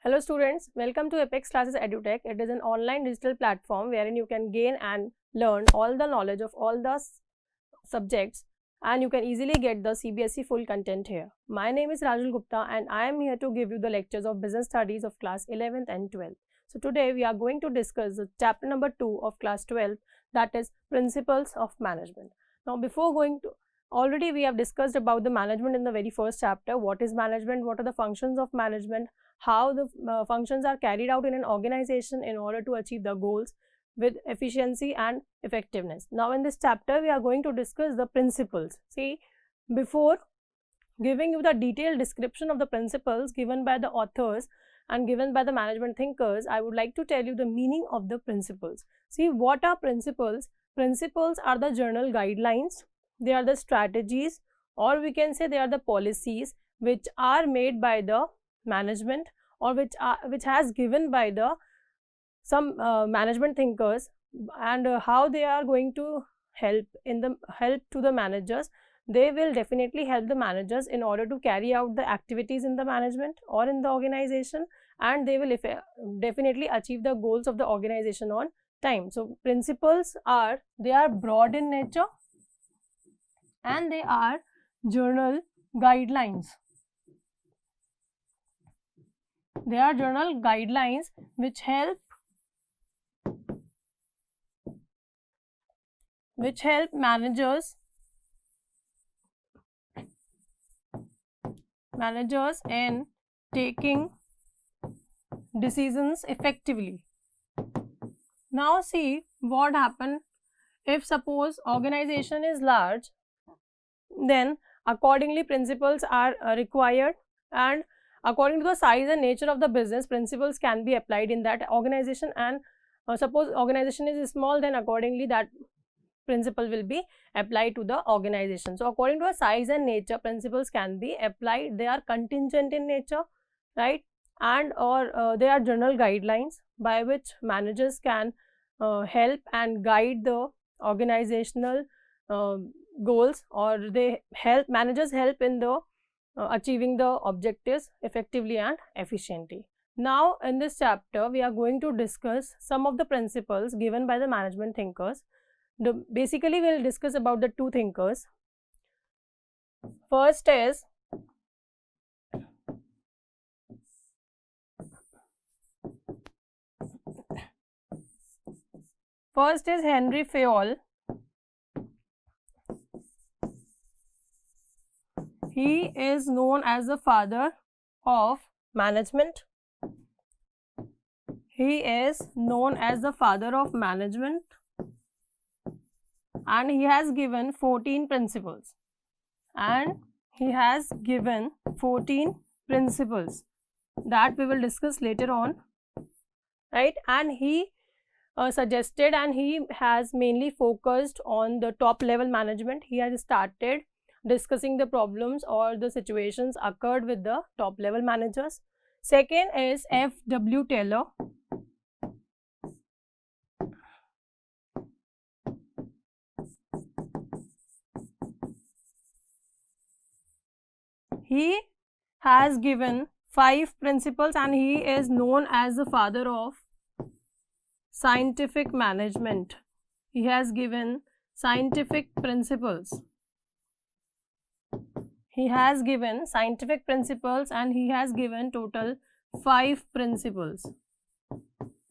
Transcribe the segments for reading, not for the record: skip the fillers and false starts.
Hello students, welcome to Apex Classes Edutech. It is an online digital platform wherein you can gain and learn all the knowledge of all the subjects, and you can easily get the CBSE full content here. My name is Rajul Gupta and I am here to give you the lectures of business studies of class 11th and 12th. So today we are going to discuss the chapter number 2 of class 12, that is principles of management. Now before going to, already we have discussed about the management in the very first chapter. What is management, what are the functions of management, how the functions are carried out in an organization in order to achieve the goals with efficiency and effectiveness. Now in this chapter we are going to discuss the principles. See, before giving you the detailed description of the principles given by the authors and given by the management thinkers, I would like to tell you the meaning of the principles. See, what are principles? Principles are the general guidelines, they are the strategies, or we can say they are the policies which are made by the management or which has given by the some management thinkers, and how they are going to help to the managers. They will definitely help the managers in order to carry out the activities in the management or in the organization, and they will definitely achieve the goals of the organization on time. So principles are broad in nature and they are general guidelines. They are general guidelines which help managers in taking decisions effectively. Now see what happen if suppose organization is large, then accordingly principles are required, and according to the size and nature of the business, principles can be applied in that organization. And suppose organization is small, then accordingly that principle will be applied to the organization. So according to the size and nature, principles can be applied. They are contingent in nature, right? And or they are general guidelines by which managers can help and guide the organizational goals, or managers help in the achieving the objectives effectively and efficiently. Now in this chapter we are going to discuss some of the principles given by the management thinkers. Basically we will discuss about the two thinkers. First is Henry Fayol. He is known as the father of management. He is known as the father of management, and he has given 14 principles. And he has given 14 principles that we will discuss later on, right? And he suggested, and he has mainly focused on the top level management. He has started discussing the problems or the situations occurred with the top level managers. Second is F.W. Taylor. He has given 5 principles and he is known as the father of scientific management. He has given scientific principles. He has given scientific principles and he has given total 5 principles.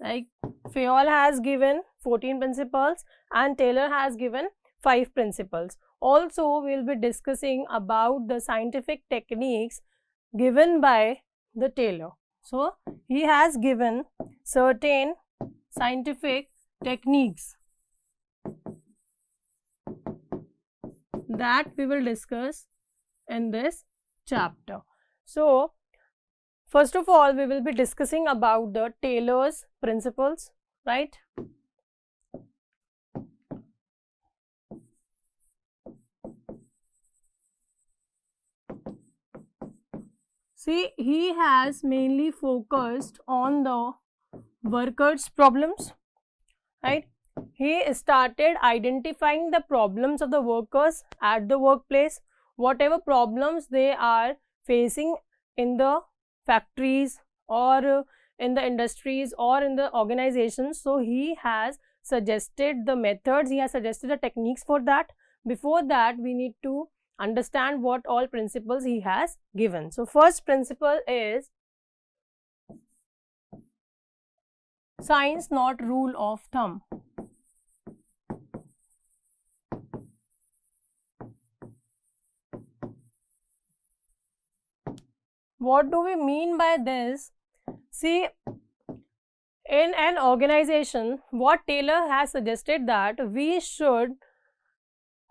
Like Fayol has given 14 principles and Taylor has given 5 principles. Also, we will be discussing about the scientific techniques given by the Taylor. So, he has given certain scientific techniques that we will discuss in this chapter. So, first of all, we will be discussing about the Taylor's principles, right? See, he has mainly focused on the workers' problems, right? He started identifying the problems of the workers at the workplace, whatever problems they are facing in the factories or in the industries or in the organizations. So he has suggested the methods, he has suggested the techniques for that. Before that, we need to understand what all principles he has given. So first principle is science, not rule of thumb. What do we mean by this? See, in an organization, what Taylor has suggested that we should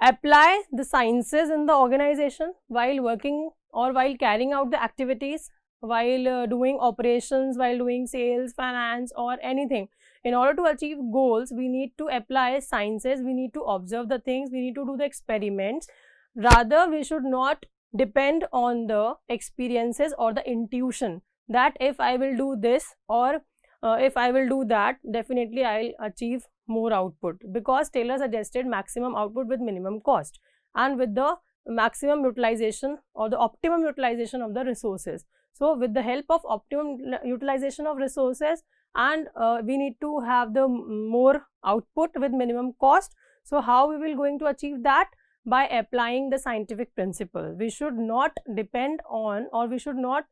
apply the sciences in the organization while working or while carrying out the activities, while doing operations, while doing sales, finance or anything. In order to achieve goals, we need to apply sciences, we need to observe the things, we need to do the experiments. Rather, we should not depend on the experiences or the intuition that if I will do this or if I will do that, definitely I will achieve more output, because Taylor suggested maximum output with minimum cost and with the maximum utilization or the optimum utilization of the resources. So with the help of optimum utilization of resources, and we need to have the more output with minimum cost. So how we will going to achieve that? By applying the scientific principle. We should not depend on, or we should not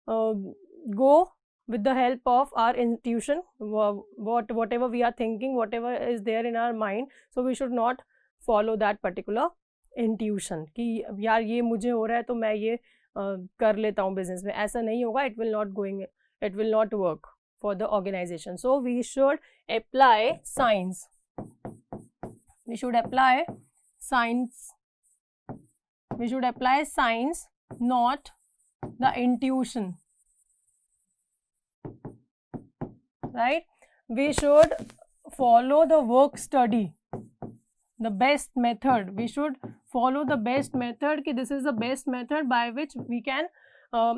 go with the help of our intuition, whatever we are thinking, whatever is there in our mind. So we should not follow that particular intuition कि यार ये मुझे हो रहा है तो मैं ये कर लेता हूँ business में. ऐसा नहीं होगा. It will not work for the organization. So we should apply science. We should apply science. We should apply science, not the intuition. Right? We should follow the work study, the best method. We should follow the best method. Ki this is the best method by which we can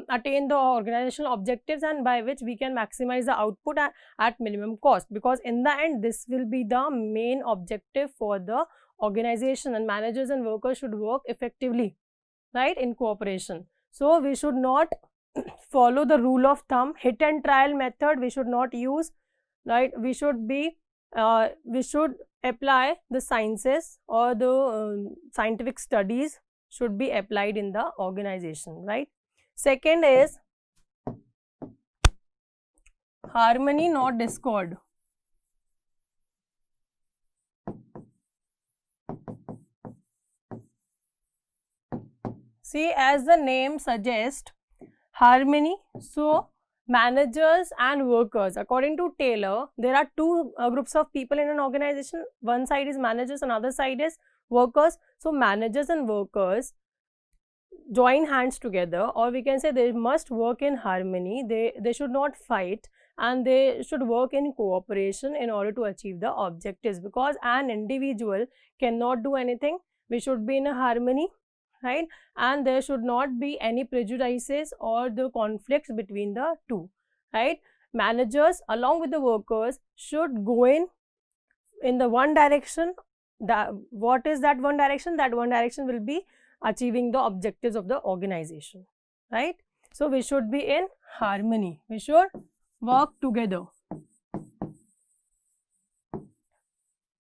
attain the organizational objectives and by which we can maximize the output at minimum cost. Because in the end, this will be the main objective for the organization, and managers and workers should work effectively, right, in cooperation. So we should not follow the rule of thumb, hit and trial method. We should not use, right? We should apply the sciences, or the scientific studies should be applied in the organization, right? Second is harmony, not discord. See, as the name suggests, harmony. So managers and workers, according to Taylor, there are two groups of people in an organization. One side is managers, another side is workers. So managers and workers join hands together, or we can say they must work in harmony. They should not fight, and they should work in cooperation in order to achieve the objectives, because an individual cannot do anything. We should be in a harmony, right? And there should not be any prejudices or the conflicts between the two, right? Managers along with the workers should go in the one direction. What is that one direction? That one direction will be achieving the objectives of the organization, right? So we should be in harmony. We should work together.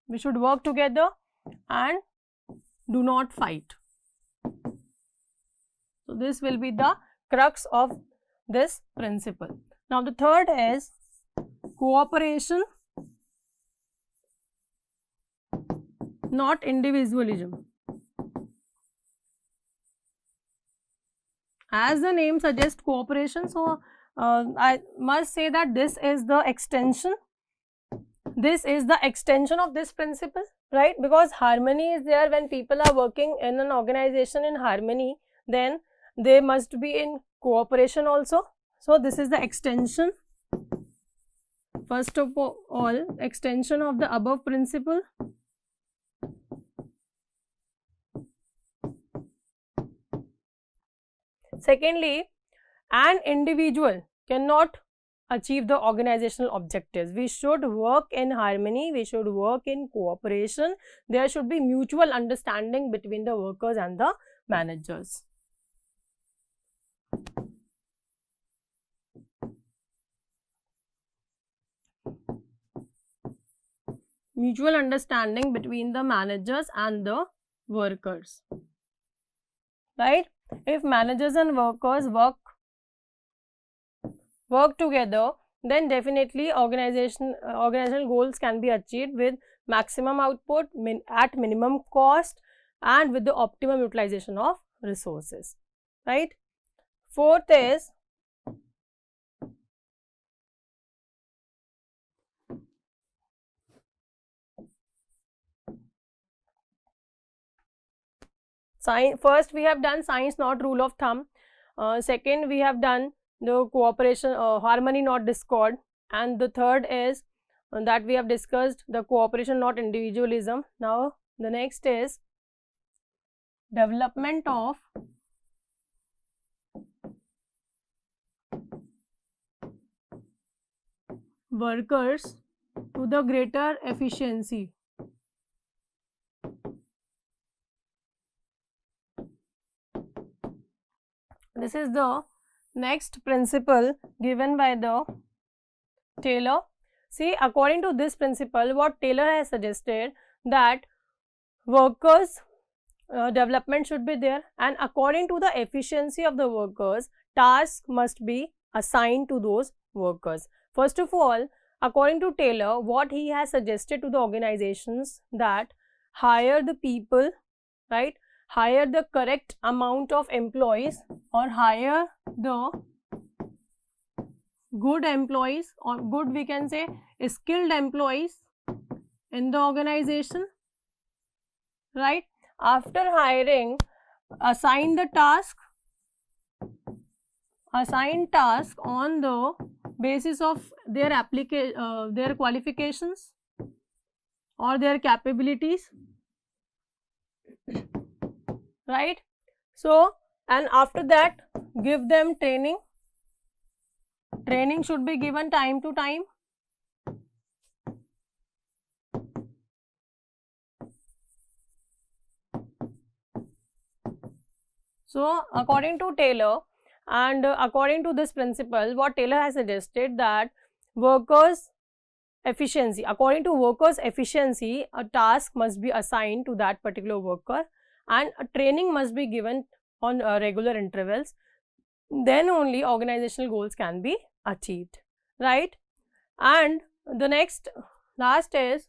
We should work together and do not fight. So this will be the crux of this principle. Now the third is cooperation, not individualism. As the name suggests, cooperation, so I must say that this is the extension. This is the extension of this principle, right? Because harmony is there. When people are working in an organization in harmony, then they must be in cooperation also. So this is the extension. First of all, extension of the above principle. Secondly, an individual cannot achieve the organizational objectives. We should work in harmony, we should work in cooperation. There should be mutual understanding between the workers and the managers. mutual understanding between the managers and the workers, right? If managers and workers work together, then definitely organizational goals can be achieved with maximum output at minimum cost and with the optimum utilization of resources, right? Fourth is first we have done science not rule of thumb. Second we have done the cooperation, harmony not discord, and the third is that we have discussed the cooperation not individualism. Now the next is development of workers to the greater efficiency. This is the next principle given by the Taylor. See, according to this principle, what Taylor has suggested, that workers development should be there, and according to the efficiency of the workers, tasks must be assigned to those workers. First of all, according to Taylor, what he has suggested to the organizations, that hire the people, right? Hire the correct amount of employees, or hire the good employees, or good, we can say, skilled employees in the organization, right? After hiring, assign task on the basis of their their qualifications or their capabilities, right? So, and after that, give them training. Training should be given time to time. So, according to Taylor and according to this principle, what Taylor has suggested, that workers' efficiency, according to workers' efficiency, a task must be assigned to that particular worker, and a training must be given on regular intervals. Then only organizational goals can be achieved, right? And the last is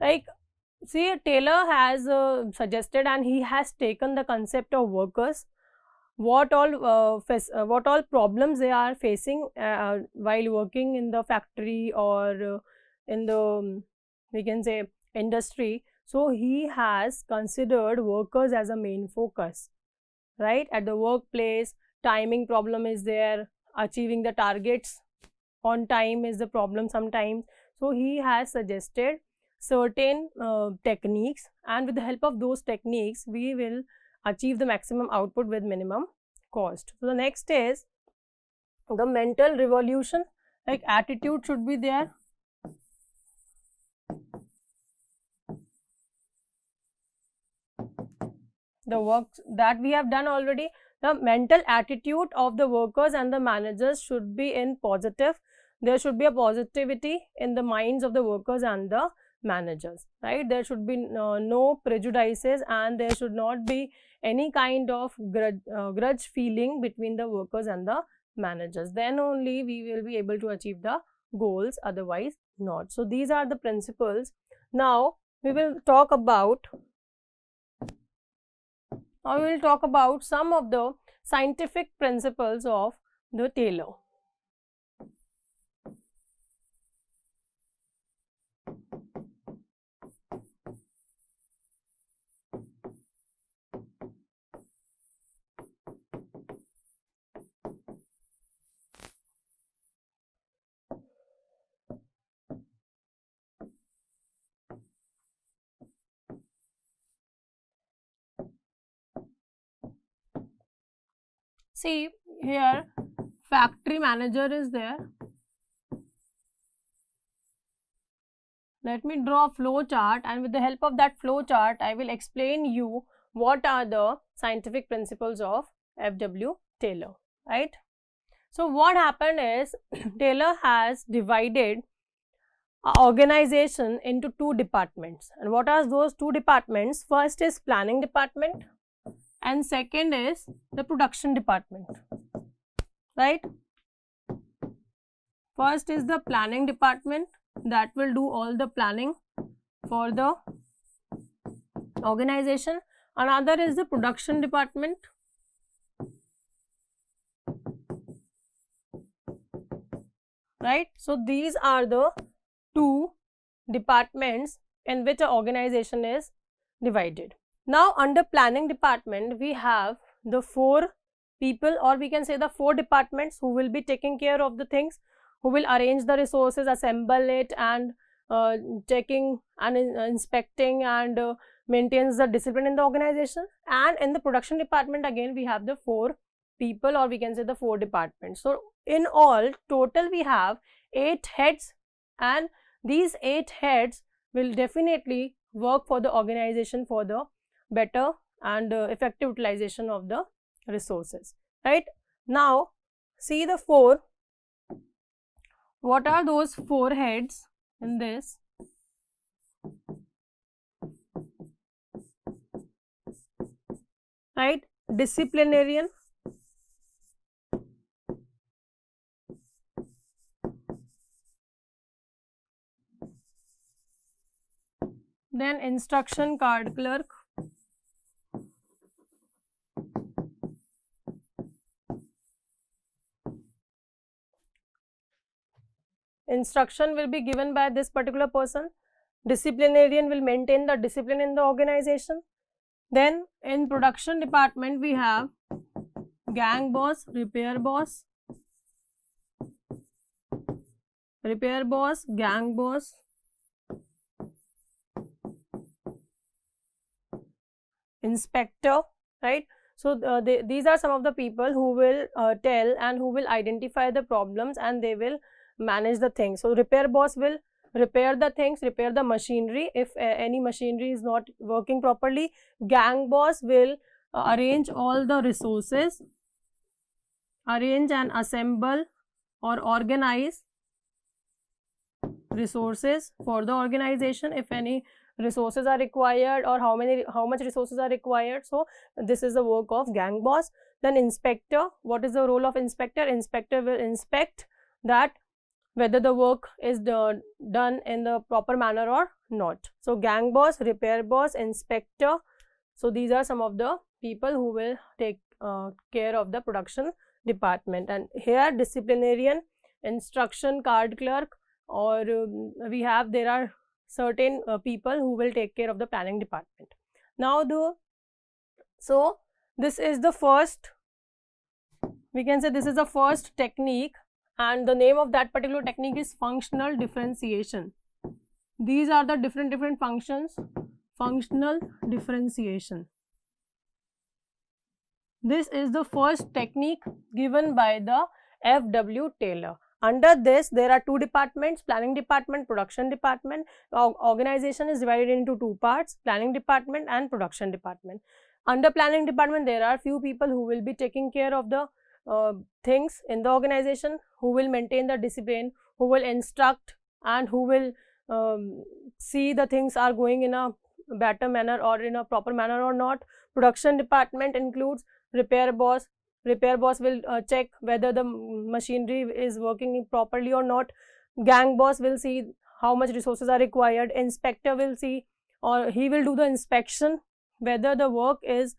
like, see, Taylor has suggested, and he has taken the concept of workers, what all problems they are facing while working in the factory or in the we can say industry. So he has considered workers as a main focus, right? At the workplace, timing problem is there, achieving the targets on time is the problem sometimes. So he has suggested certain techniques, and with the help of those techniques we will achieve the maximum output with minimum cost. So the next is the mental revolution, like attitude should be there. The work that we have done already, the mental attitude of the workers and the managers should be in positive. There should be a positivity in the minds of the workers and the managers, right? There should be no prejudices, and there should not be any kind of grudge feeling between the workers and the managers. Then only we will be able to achieve the goals, otherwise not. So these are the principles. Now we will talk about some of the scientific principles of the Taylor. See here, factory manager is there. Let me draw a flow chart, and with the help of that flow chart I will explain you what are the scientific principles of F.W. Taylor, right? So what happened is Taylor has divided our organization into two departments. And what are those two departments? First is planning department and second is the production department, right? First is the planning department that will do all the planning for the organization. Another is the production department, right? So these are the two departments in which an organization is divided. Now under planning department we have the four people, or we can say the four departments who will be taking care of the things, who will arrange the resources, assemble it, and checking and inspecting and maintains the discipline in the organization. And in the production department again we have the four people, or we can say the four departments. So in all total we have 8 heads, and these 8 heads will definitely work for the organization for the better and effective utilization of the resources, right? Now see the four. What are those 4 heads in this? Right? Disciplinarian, then instruction card clerk, instruction will be given by this particular person. Disciplinarian will maintain the discipline in the organization. Then in production department we have gang boss, repair boss, gang boss, inspector, right? So these are some of the people who will tell and who will identify the problems, and they will manage the things. So repair boss will repair the things, repair the machinery if any machinery is not working properly. Gang boss will arrange all the resources, arrange and assemble or organize resources for the organization if any resources are required, or how much resources are required. So this is the work of gang boss. Then inspector, what is the role of inspector? Inspector will inspect that whether the work is done in the proper manner or not. So gang boss, repair boss, inspector. So these are some of the people who will take care of the production department. And here disciplinarian, instruction card clerk, or there are certain people who will take care of the planning department. Now so this is the first, we can say this is the first technique, and the name of that particular technique is functional differentiation. These are the different functions. Functional differentiation. This is the first technique given by the F.W. Taylor. Under this there are two departments, planning department, production department. Organization is divided into two parts, planning department and production department. Under planning department there are few people who will be taking care of the things in the organization, who will maintain the discipline, who will instruct, and who will see the things are going in a better manner or in a proper manner or not. Production department includes repair boss. Repair boss will check whether the machinery is working properly or not. Gang boss will see how much resources are required. Inspector will see, or he will do the inspection whether the work is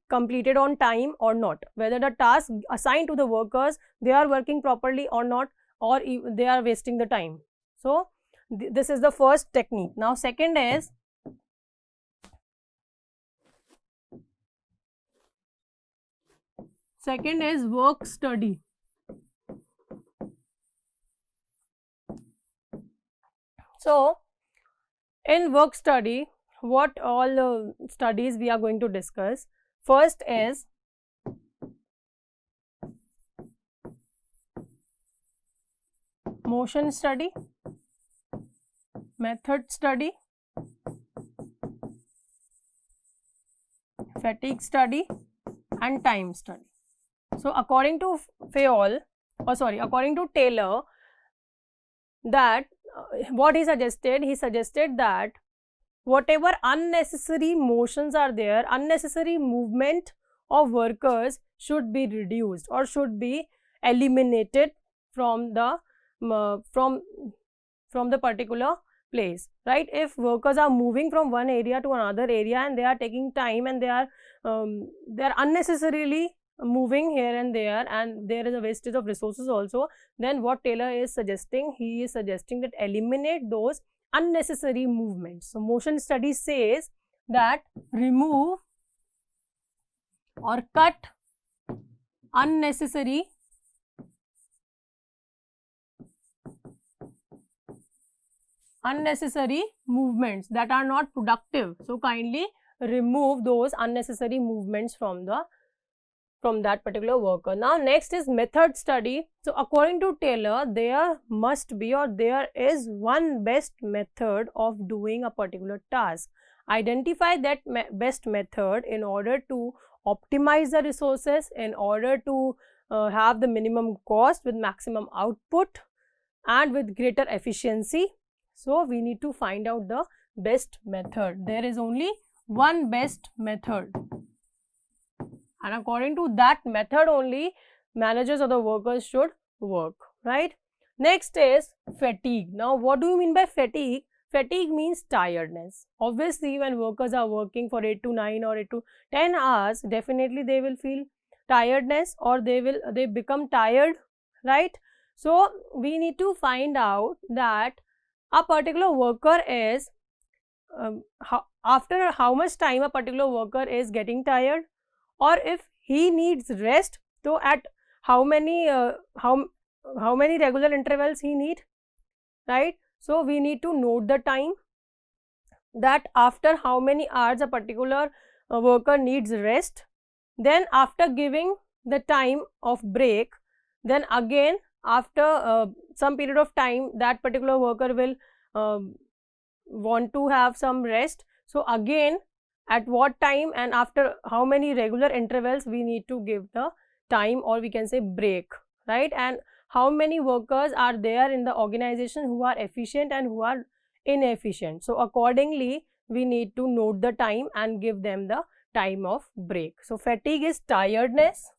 completed on time or not, whether the tasks assigned to the workers, they are working properly or not, or they are wasting the time. So this is the first technique. Now second is work study. So in work study, what all studies we are going to discuss? First is motion study, method study, fatigue study, and time study. So according to Fayol, according to Taylor, that what he suggested that whatever unnecessary motions are there, unnecessary movement of workers should be reduced or should be eliminated from the particular place, right? If workers are moving from one area to another area and they are taking time and they are unnecessarily moving here and there, and there is a wastage of resources also, then what Taylor is suggesting, he is suggesting that eliminate those unnecessary movements. So motion study says that remove or cut unnecessary movements that are not productive. So kindly remove those unnecessary movements from that particular worker. Now next is method study. So according to Taylor, there must be or there is one best method of doing a particular task. Identify that best method in order to optimize the resources, in order to have the minimum cost with maximum output and with greater efficiency. So we need to find out the best method. There is only one best method, and according to that method only managers or the workers should work, right? Next is fatigue. Now what do you mean by fatigue? Fatigue means tiredness. Obviously when workers are working for 8 to 9 or 8 to 10 hours, definitely they will feel tiredness or they become tired, right? So we need to find out that a particular worker is after how much time a particular worker is getting tired, or if he needs rest, so at how many regular intervals he need, right? So we need to note the time, that after how many hours a particular worker needs rest, then after giving the time of break, then again after some period of time that particular worker will want to have some rest. So again at what time and after how many regular intervals we need to give the time, or we can say break, right? And how many workers are there in the organization who are efficient and who are inefficient. So accordingly we need to note the time and give them the time of break. So fatigue is tiredness.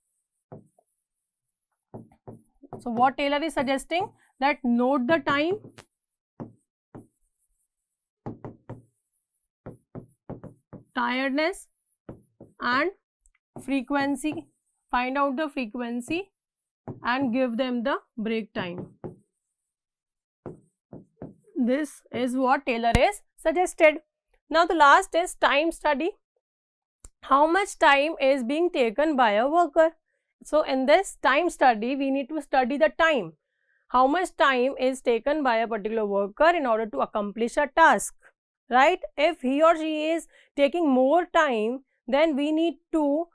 So what Taylor is suggesting, that note the time, tiredness and frequency, find out the frequency and give them the break time. This is what Taylor is suggested. Now the last is time study. How much time is being taken by a worker? So in this time study we need to study the time. How much time is taken by a particular worker in order to accomplish a task, right? If he or she is taking more time, then we need to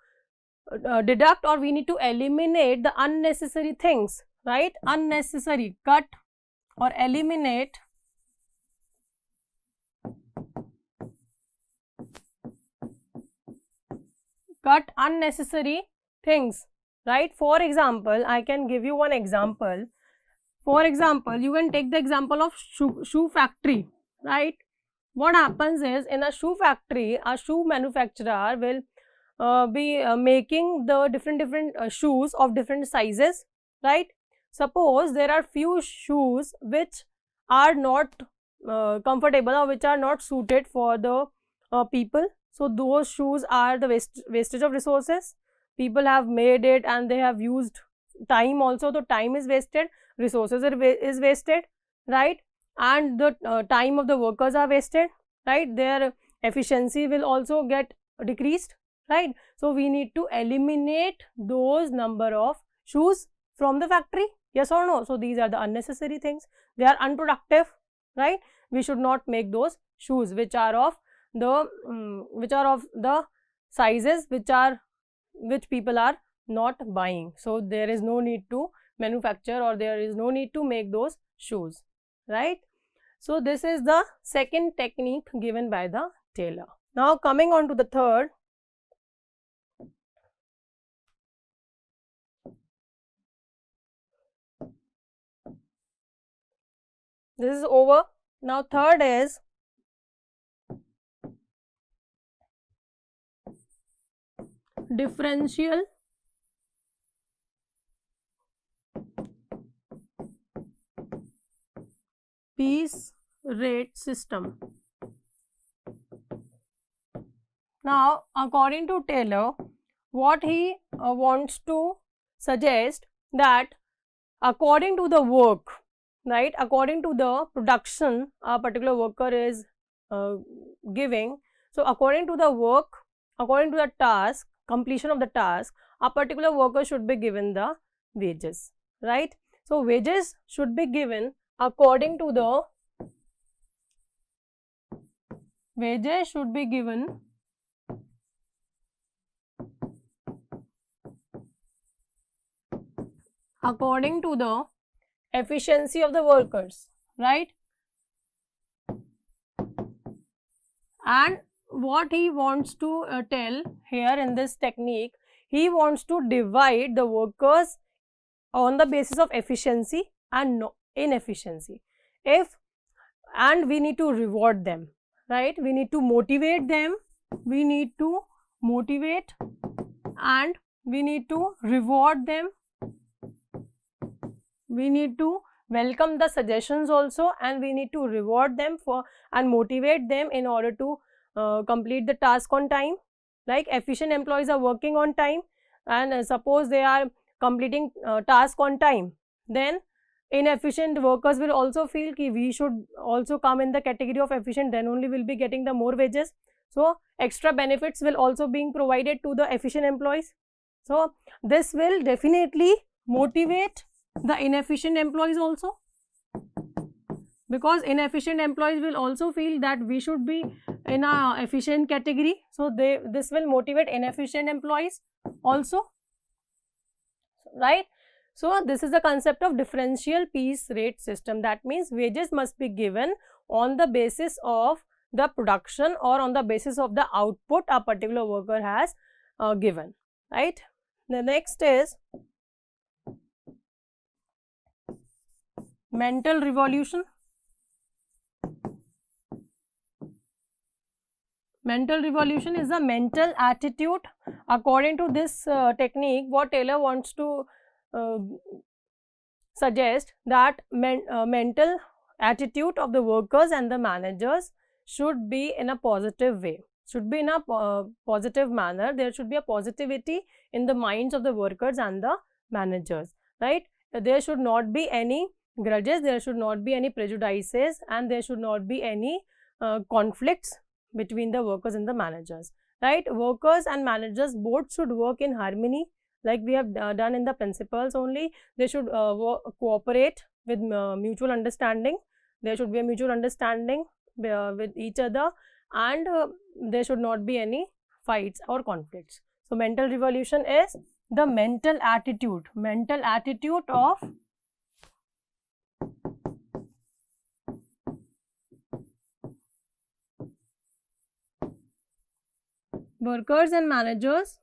deduct or we need to eliminate the unnecessary things, right? Unnecessary, cut or eliminate unnecessary things, right? For example, I can give you one example. For example, you can take the example of shoe factory, right? What happens is, in a shoe factory, a shoe manufacturer will be making the different shoes of different sizes, right? Suppose there are few shoes which are not comfortable or which are not suited for the people. So those shoes are the wastage of resources. People have made it and they have used time also. The time is wasted, resources is wasted, right? And the time of the workers are wasted, right? Their efficiency will also get decreased, right? So we need to eliminate those number of shoes from the factory, yes or no? So these are the unnecessary things, they are unproductive, right? We should not make those shoes which are of the sizes which people are not buying. So there is no need to manufacture or there is no need to make those shoes, right? So this is the second technique given by the Taylor. Now coming on to the third. This is over. Now third is differential piece rate system. Now, according to Taylor, what he wants to suggest that according to the work, right, according to the production a particular worker is giving, so according to the work, according to the task, completion of the task, a particular worker should be given the wages, right. So wages should be given according to the wages should be given according to the efficiency of the workers, right. And what he wants to tell here in this technique, he wants to divide the workers on the basis of efficiency and inefficiency. And we need to reward them, right, we need to motivate them, we need to motivate and we need to reward them, we need to welcome the suggestions also, and we need to reward them for and motivate them in order to complete the task on time. Like efficient employees are working on time, and suppose they are completing task on time, then inefficient workers will also feel ki we should also come in the category of efficient, then only will be getting the more wages. So extra benefits will also being provided to the efficient employees. So this will definitely motivate the inefficient employees also, because inefficient employees will also feel that we should be in a efficient category. So this will motivate inefficient employees also, right. So this is the concept of differential piece rate system. That means wages must be given on the basis of the production or on the basis of the output a particular worker has given, right. The next is mental revolution. Mental revolution is a mental attitude. According to this technique, what Taylor wants to suggest that mental attitude of the workers and the managers should be in a positive way, should be in a positive manner. There should be a positivity in the minds of the workers and the managers, right. There should not be any grudges, there should not be any prejudices, and there should not be any conflicts between the workers and the managers, right. Workers and managers both should work in harmony, like we have done in the principles only. They should cooperate with mutual understanding. There should be a mutual understanding with each other, and there should not be any fights or conflicts. So mental revolution is the mental attitude of workers and managers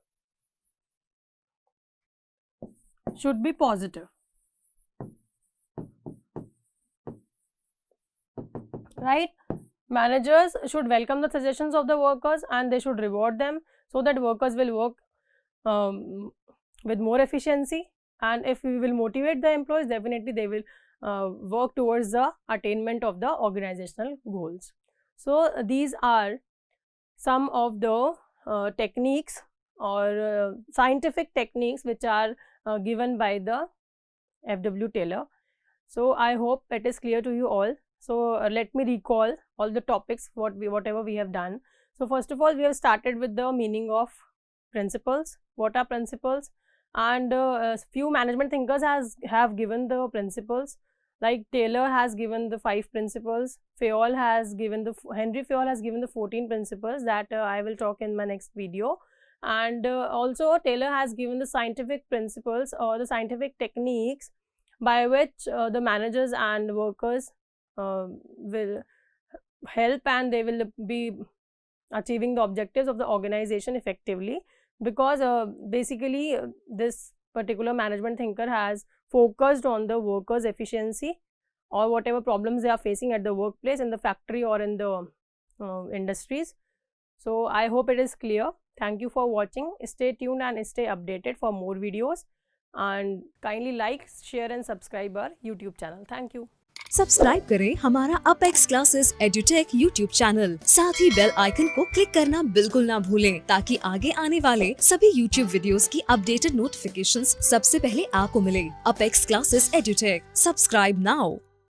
should be positive, right. Managers should welcome the suggestions of the workers and they should reward them, so that workers will work with more efficiency. And if we will motivate the employees, definitely they will work towards the attainment of the organizational goals. So these are some of the techniques or scientific techniques which are given by the F.W. Taylor. So I hope it is clear to you all. So let me recall all the topics whatever we have done. So first of all, we have started with the meaning of principles. What are principles? And few management thinkers have given the principles. Like Taylor has given the 5 principles. Henry Fayol has given the 14 principles that I will talk in my next video. And also Taylor has given the scientific principles or the scientific techniques by which the managers and workers will help, and they will be achieving the objectives of the organization effectively, because basically this particular management thinker has focused on the workers' efficiency or whatever problems they are facing at the workplace, in the factory or in the industries. So I hope it is clear. Thank you for watching. Stay tuned and stay updated for more videos, and kindly like, share and subscribe our YouTube channel. Thank you. Subscribe करें हमारा Apex Classes Edutech YouTube channel, साथ ही bell icon को click करना बिल्कुल ना भूलें ताकि आगे आने वाले सभी यूट्यूब वीडियोस की अपडेटेड नोटिफिकेशंस सबसे पहले आपको मिले। Apex Classes Edutech, subscribe now.